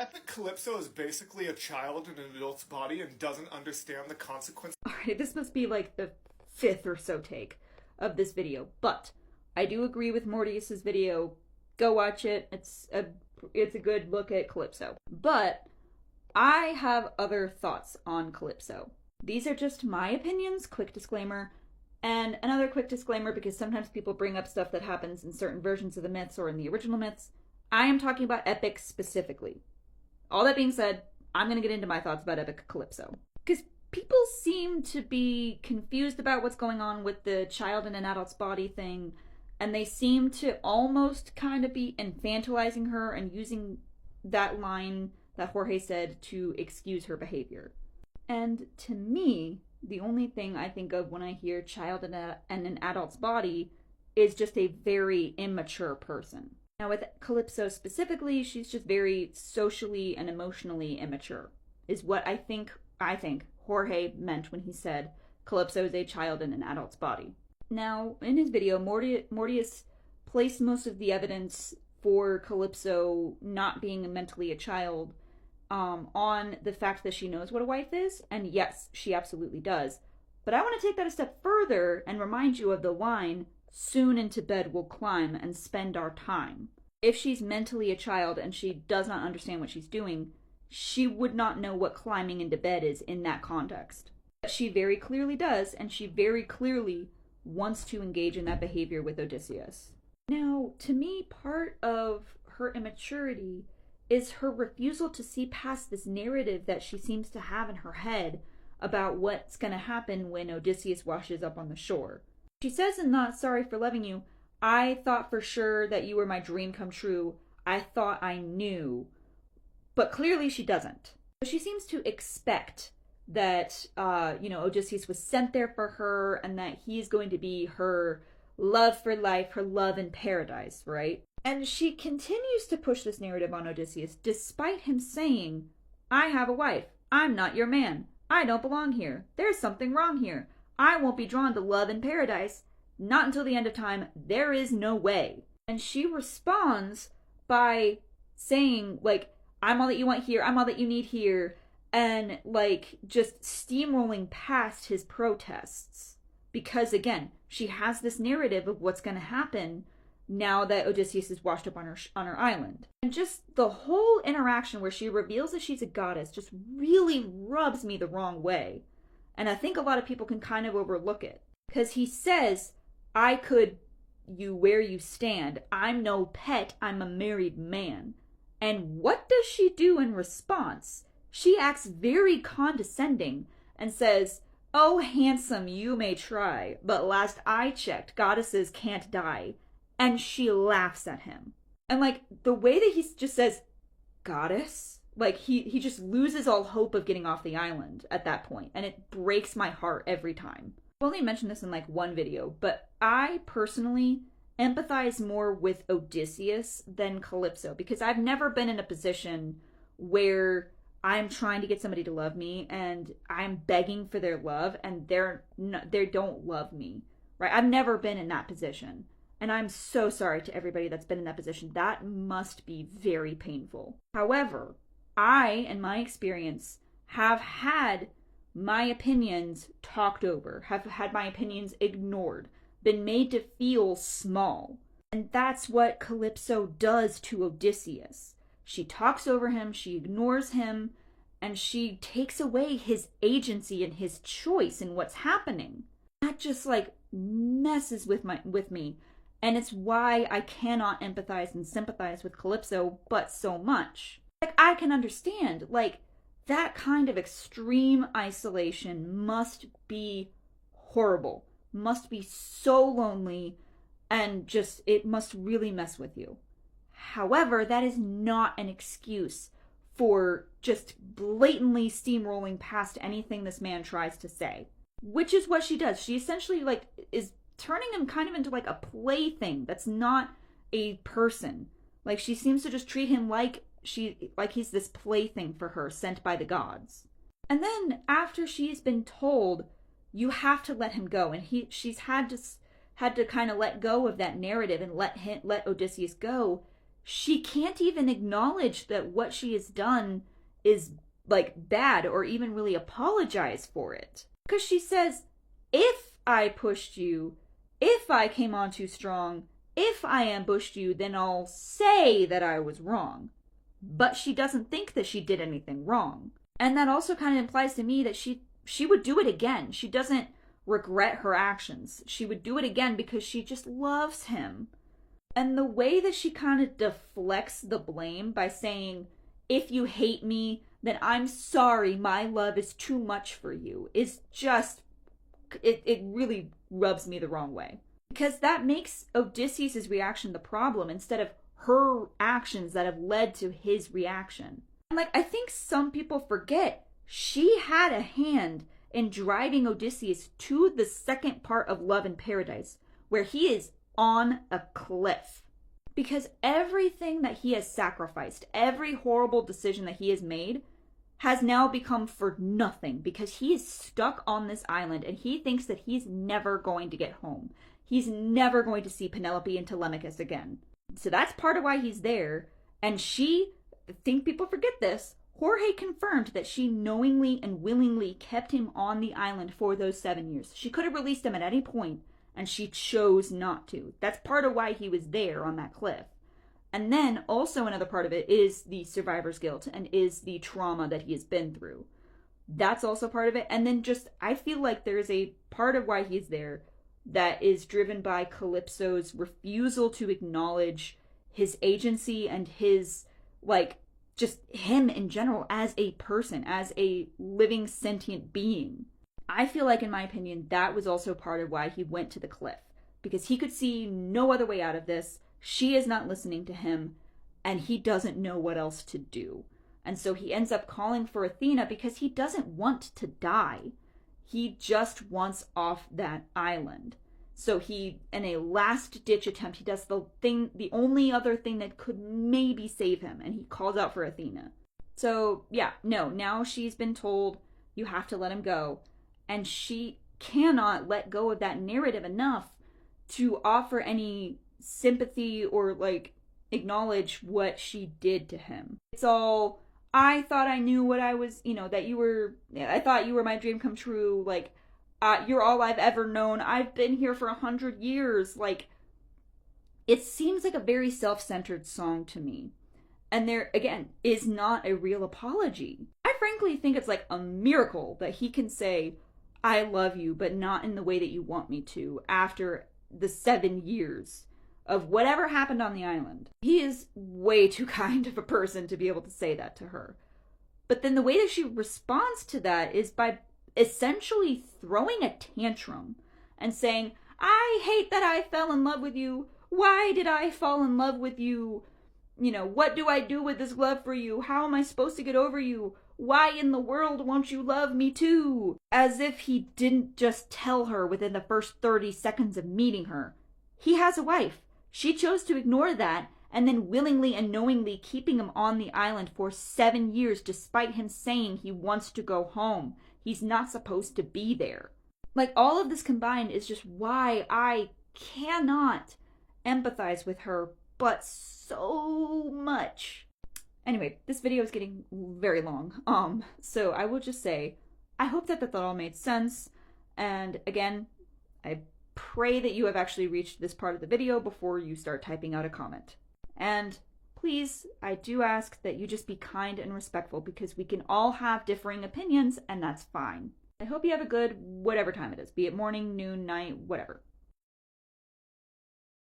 I think Calypso is basically a child in an adult's body and doesn't understand the consequences. Alright, this must be like the 5th or so take of this video, but I do agree with Mortius's video. Go watch it. It's a good look at Calypso. But I have other thoughts on Calypso. These are just my opinions, quick disclaimer. And another quick disclaimer, because sometimes people bring up stuff that happens in certain versions of the myths or in the original myths. I am talking about Epic specifically. All that being said, I'm going to get into my thoughts about Epic Calypso. Because people seem to be confused about what's going on with the child in an adult's body thing, and they seem to almost kind of be infantilizing her and using that line that Jorge said to excuse her behavior. And to me, the only thing I think of when I hear child in an adult's body is just a very immature person. Now with Calypso specifically, she's just very socially and emotionally immature, is what I think Jorge meant when he said Calypso is a child in an adult's body. Now, in his video, Mortius placed most of the evidence for Calypso not being mentally a child on the fact that she knows what a wife is, and yes, she absolutely does. But I want to take that a step further and remind you of the line, "Soon into bed we'll climb and spend our time." If she's mentally a child and she does not understand what she's doing, she would not know what climbing into bed is in that context. But she very clearly does, and she very clearly wants to engage in that behavior with Odysseus. Now, to me, part of her immaturity is her refusal to see past this narrative that she seems to have in her head about what's going to happen when Odysseus washes up on the shore. She says in Not Sorry for Loving You, "I thought for sure that you were my dream come true. I thought I knew." But clearly she doesn't. She seems to expect that, Odysseus was sent there for her and that he's going to be her love for life, her love in paradise, right? And she continues to push this narrative on Odysseus despite him saying, "I have a wife. I'm not your man. I don't belong here. There's something wrong here. I won't be drawn to love in paradise. Not until the end of time. There is no way." And she responds by saying, "I'm all that you want here. I'm all that you need here." And, just steamrolling past his protests. Because, again, she has this narrative of what's going to happen now that Odysseus is washed up on her island. And just the whole interaction where she reveals that she's a goddess just really rubs me the wrong way. And I think a lot of people can kind of overlook it. Because he says, "I could you where you stand. I'm no pet. I'm a married man." And what does she do in response? She acts very condescending and says, "Oh, handsome, you may try, but last I checked, goddesses can't die." And she laughs at him. And, the way that he just says, "Goddess?" He just loses all hope of getting off the island at that point, and it breaks my heart every time. I've only mentioned this in, one video, but I personally empathize more with Odysseus than Calypso, because I've never been in a position where I'm trying to get somebody to love me and I'm begging for their love and they don't love me, right? I've never been in that position. And I'm so sorry to everybody that's been in that position. That must be very painful. However, I, in my experience, have had my opinions talked over, have had my opinions ignored, been made to feel small. And that's what Calypso does to Odysseus. She talks over him, she ignores him, and she takes away his agency and his choice in what's happening. That just messes with me. And it's why I cannot empathize and sympathize with Calypso but so much. I can understand, that kind of extreme isolation must be horrible, must be so lonely, and it must really mess with you. However, that is not an excuse for just blatantly steamrolling past anything this man tries to say. Which is what she does. She essentially, is turning him kind of into, a plaything that's not a person. She seems to just treat him like he's this plaything for her, sent by the gods. And then, after she's been told, "You have to let him go," and she's had to kind of let go of that narrative and let Odysseus go, she can't even acknowledge that what she has done is like bad or even really apologize for it. Because she says, if I pushed you, if I came on too strong, if I ambushed you, then I'll say that I was wrong. But she doesn't think that she did anything wrong. And that also kind of implies to me that she would do it again. She doesn't regret her actions. She would do it again because she just loves him. And the way that she kind of deflects the blame by saying, if you hate me, then I'm sorry, my love is too much for you, is just, it really rubs me the wrong way. Because that makes Odysseus' reaction the problem instead of her actions that have led to his reaction. And like, I think some people forget she had a hand in driving Odysseus to the second part of Love in Paradise, where he is on a cliff. Because everything that he has sacrificed, every horrible decision that he has made, has now become for nothing because he is stuck on this island and he thinks that he's never going to get home. He's never going to see Penelope and Telemachus again. So that's part of why he's there. And she, I think people forget this, Jorge confirmed that she knowingly and willingly kept him on the island for those 7 years. She could have released him at any point, and she chose not to. That's part of why he was there on that cliff. And then also another part of it is the survivor's guilt and is the trauma that he has been through. That's also part of it. And then just, I feel like there's a part of why he's there that is driven by Calypso's refusal to acknowledge his agency and his, like, just him in general as a person, as a living sentient being. I feel like, in my opinion, that was also part of why he went to the cliff. Because he could see no other way out of this. She is not listening to him, and he doesn't know what else to do. And so he ends up calling for Athena because he doesn't want to die. He just wants off that island. So he, in a last-ditch attempt, he does the only other thing that could maybe save him, and he calls out for Athena. So, yeah, no, now she's been told, you have to let him go. And she cannot let go of that narrative enough to offer any sympathy or, like, acknowledge what she did to him. It's all, I thought I knew what I was, I thought you were my dream come true, like, you're all I've ever known, I've been here for 100 years, like, it seems like a very self-centered song to me. And there, again, is not a real apology. I frankly think it's like a miracle that he can say, I love you, but not in the way that you want me to, after the 7 years of whatever happened on the island. He is way too kind of a person to be able to say that to her. But then the way that she responds to that is by essentially throwing a tantrum and saying, I hate that I fell in love with you. Why did I fall in love with you? What do I do with this love for you? How am I supposed to get over you? Why in the world won't you love me too? As if he didn't just tell her within the first 30 seconds of meeting her. He has a wife. She chose to ignore that and then willingly and knowingly keeping him on the island for 7 years despite him saying he wants to go home. He's not supposed to be there. Like, all of this combined is just why I cannot empathize with her, but so much. Anyway, this video is getting very long. So I will just say, I hope that all made sense. And again, I pray that you have actually reached this part of the video before you start typing out a comment. And please, I do ask that you just be kind and respectful because we can all have differing opinions and that's fine. I hope you have a good whatever time it is, be it morning, noon, night, whatever.